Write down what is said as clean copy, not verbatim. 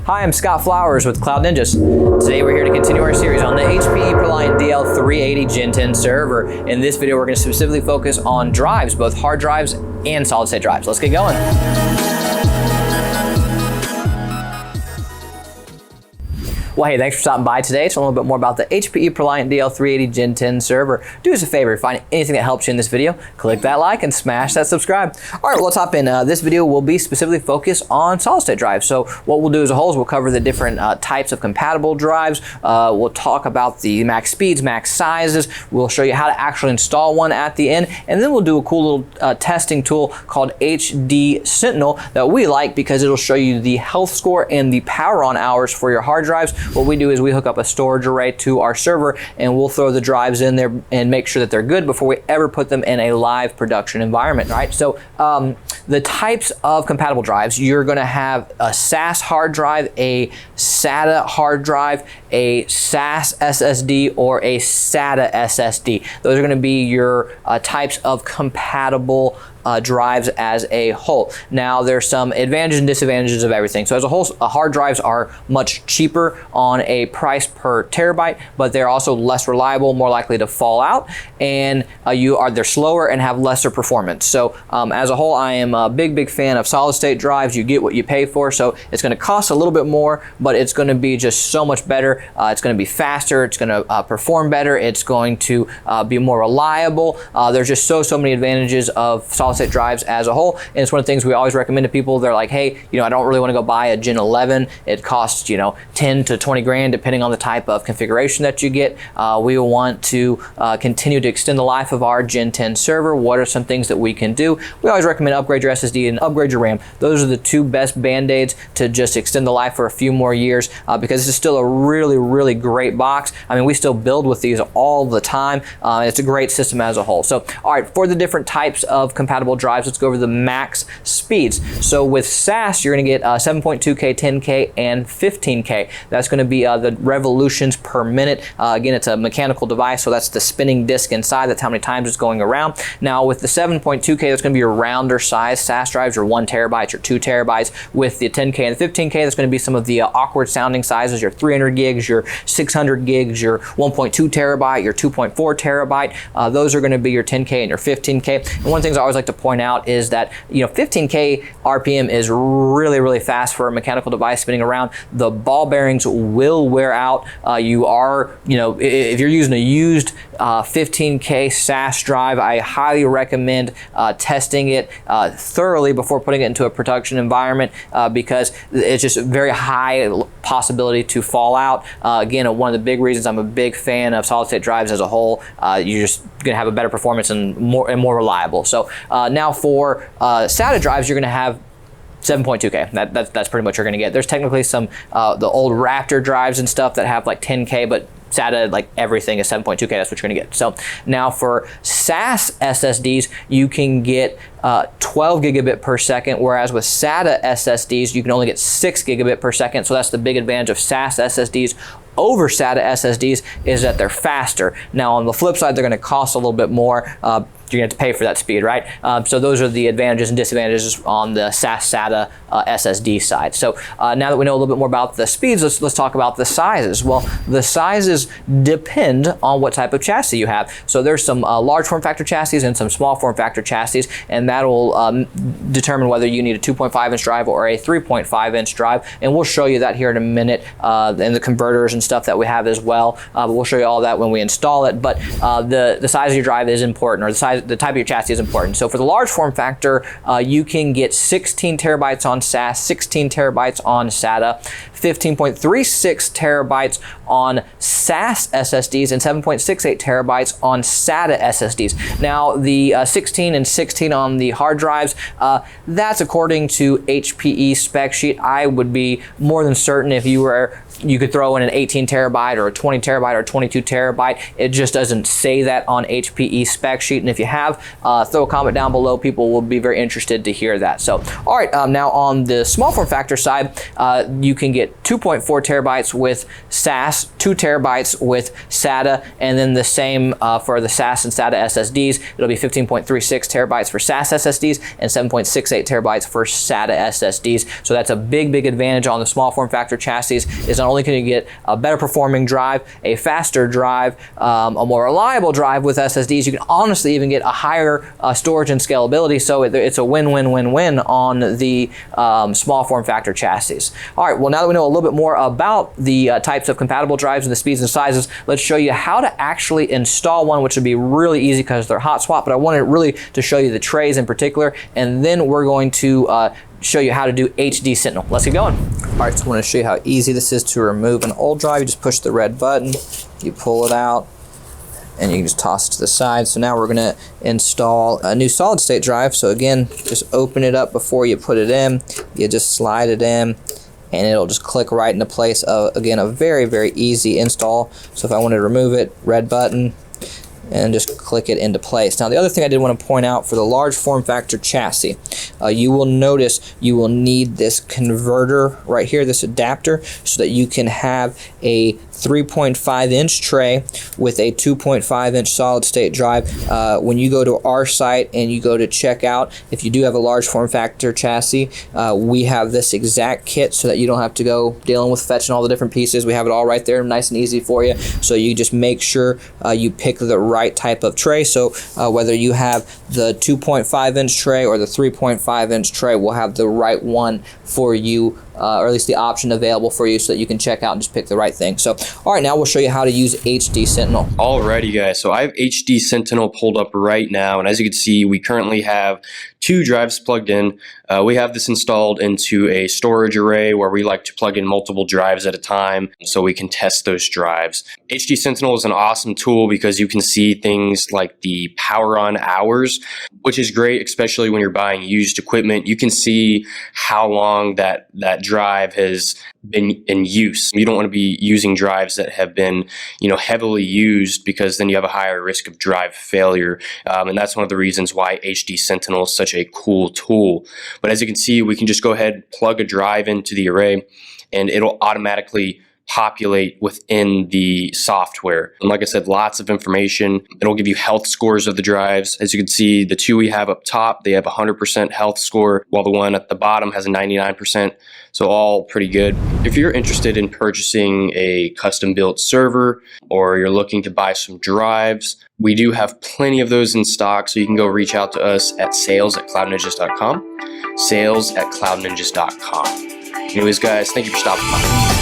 Hi, I'm Scott Flowers with Cloud Ninjas. Today we're here to continue our series on the HPE ProLiant DL380 Gen10 server. In this video, we're going to specifically focus on drives, both hard drives and solid state drives. Let's get going. Well, hey, thanks for stopping by today. To learn a little bit more about the HPE ProLiant DL380 Gen10 server, do us a favor, if you find anything that helps you in this video, click that like and smash that subscribe. All right, well, let's hop in. This video will be specifically focused on solid state drives. So what we'll do as a whole is we'll cover the different types of compatible drives. We'll talk about the max speeds, max sizes. We'll show you how to actually install one at the end. And then we'll do a cool little testing tool called HD Sentinel that we like because it'll show you the health score and the power on hours for your hard drives. What we do is we hook up a storage array to our server and we'll throw the drives in there and make sure that they're good before we ever put them in a live production environment, right? So the types of compatible drives, you're gonna have a SAS hard drive, a SATA hard drive, a SAS SSD, or a SATA SSD. Those are gonna be your types of compatible drives as a whole. Now there's some advantages and disadvantages of everything. So as a whole, hard drives are much cheaper on a price per terabyte, but they're also less reliable, more likely to fall out, and they're slower and have lesser performance. So as a whole, I am a big fan of solid state drives. You get what you pay for, so it's going to cost a little bit more, but it's going to be just so much better. It's going to be faster, it's going to perform better, it's going to be more reliable. There's just so many advantages of solid state drives as a whole, and it's one of the things we always recommend to people. They're like, hey, I don't really want to go buy a Gen 11. It costs 10 to 20 grand depending on the type of configuration that you get. We want to continue to extend the life of our Gen 10 server. What are some things that we can do? We always recommend upgrade your SSD and upgrade your RAM. Those are the two best band-aids to just extend the life for a few more years because this is still a really great box. I mean, we still build with these all the time. It's a great system as a whole. So all right, for the different types of compatible drives, let's go over the max speeds. So with SAS, you're going to get 7.2K, 10K, and 15K. That's going to be the revolutions per minute. Again, it's a mechanical device, so that's the spinning disk inside. That's how many times it's going around. Now with the 7.2K, that's going to be your rounder size SAS drives, your 1 terabyte, your 2 terabytes. With the 10K and the 15K, that's going to be some of the awkward sounding sizes, your 300 gigs, your 600 gigs, your 1.2 terabyte, your 2.4 terabyte. Those are going to be your 10K and your 15K. And one of the things I always like to point out is that 15K RPM is really fast for a mechanical device spinning around. The ball bearings will wear out. If you're using a used 15K SAS drive, I highly recommend testing it thoroughly before putting it into a production environment because it's just a very high possibility to fall out. Again, one of the big reasons I'm a big fan of solid state drives as a whole. You're just going to have a better performance and more reliable. So now for SATA drives, you're going to have 7.2K. That's pretty much what you're going to get. There's technically some the old Raptor drives and stuff that have like 10K, but SATA, like everything, is 7.2K. That's what you're going to get. So now for SAS SSDs, you can get 12 gigabit per second, whereas with SATA SSDs, you can only get 6 gigabit per second. So that's the big advantage of SAS SSDs over SATA SSDs, is that they're faster. Now on the flip side, they're going to cost a little bit more. You're going to have to pay for that speed, right? So those are the advantages and disadvantages on the SAS SATA SSD side. So now that we know a little bit more about the speeds, let's talk about the sizes. Well, the sizes depend on what type of chassis you have. So there's some large form factor chassis and some small form factor chassis, and that will determine whether you need a 2.5 inch drive or a 3.5 inch drive. And we'll show you that here in a minute, and the converters and stuff that we have as well. But we'll show you all that when we install it. But the size of your drive is important, or the type of your chassis is important. So for the large form factor, you can get 16 terabytes on SAS, 16 terabytes on SATA, 15.36 terabytes on SAS SSDs, and 7.68 terabytes on SATA SSDs. Now the 16 and 16 on the hard drives, that's according to HPE spec sheet. I would be more than certain if you could throw in an 18 terabyte or a 20 terabyte or 22 terabyte. It just doesn't say that on HPE spec sheet. And if you have, throw a comment down below. People will be very interested to hear that. So, all right, now on the small form factor side, you can get 2.4 terabytes with SAS, 2 terabytes with SATA, and then the same for the SAS and SATA SSDs. It'll be 15.36 terabytes for SAS SSDs and 7.68 terabytes for SATA SSDs. So that's a big advantage on the small form factor chassis. Is not only can you get a better performing drive, a faster drive, a more reliable drive with SSDs, you can honestly even get a higher storage and scalability. So it's a win-win-win-win on the small form factor chassis. All right, well, now that we know a little bit more about the types of compatible drives and the speeds and sizes, let's show you how to actually install one, which would be really easy because they're hot swap, but I wanted really to show you the trays in particular, and then we're going to show you how to do HD Sentinel. Let's get going. All right, so I want to show you how easy this is to remove an old drive. You just push the red button, you pull it out, and you can just toss it to the side. So now we're going to install a new solid state drive. So again, just open it up before you put it in. You just slide it in, and it'll just click right into place. Again, a very easy install. So if I wanted to remove it, red button, and just click it into place. Now, the other thing I did want to point out for the large form factor chassis, you will notice you will need this converter right here, this adapter, so that you can have a 3.5 inch tray with a 2.5 inch solid state drive. When you go to our site and you go to check out, if you do have a large form factor chassis, we have this exact kit so that you don't have to go dealing with fetching all the different pieces. We have it all right there, nice and easy for you. So you just make sure you pick the right type of tray. So whether you have the 2.5 inch tray or the 3.5 inch tray, we'll have the right one for you, or at least the option available for you, so that you can check out and just pick the right thing. So, all right, now we'll show you how to use HD Sentinel. Alrighty, guys. So I have HD Sentinel pulled up right now, and as you can see, we currently have 2 drives plugged in. We have this installed into a storage array where we like to plug in multiple drives at a time so we can test those drives. HD Sentinel is an awesome tool because you can see things like the power on hours, which is great, especially when you're buying used equipment. You can see how long that drive has been in use. You don't want to be using drives that have been, heavily used, because then you have a higher risk of drive failure. And that's one of the reasons why HD Sentinel is such a cool tool. But as you can see, we can just go ahead and plug a drive into the array, and it'll automatically populate within the software. And like I said, lots of information. It'll give you health scores of the drives. As you can see, the 2 we have up top, they have 100% health score, while the one at the bottom has a 99%. So all pretty good. If you're interested in purchasing a custom built server, or you're looking to buy some drives, we do have plenty of those in stock. So you can go reach out to us at sales@cloudninjas.com, sales@cloudninjas.com. Anyways, guys, thank you for stopping by.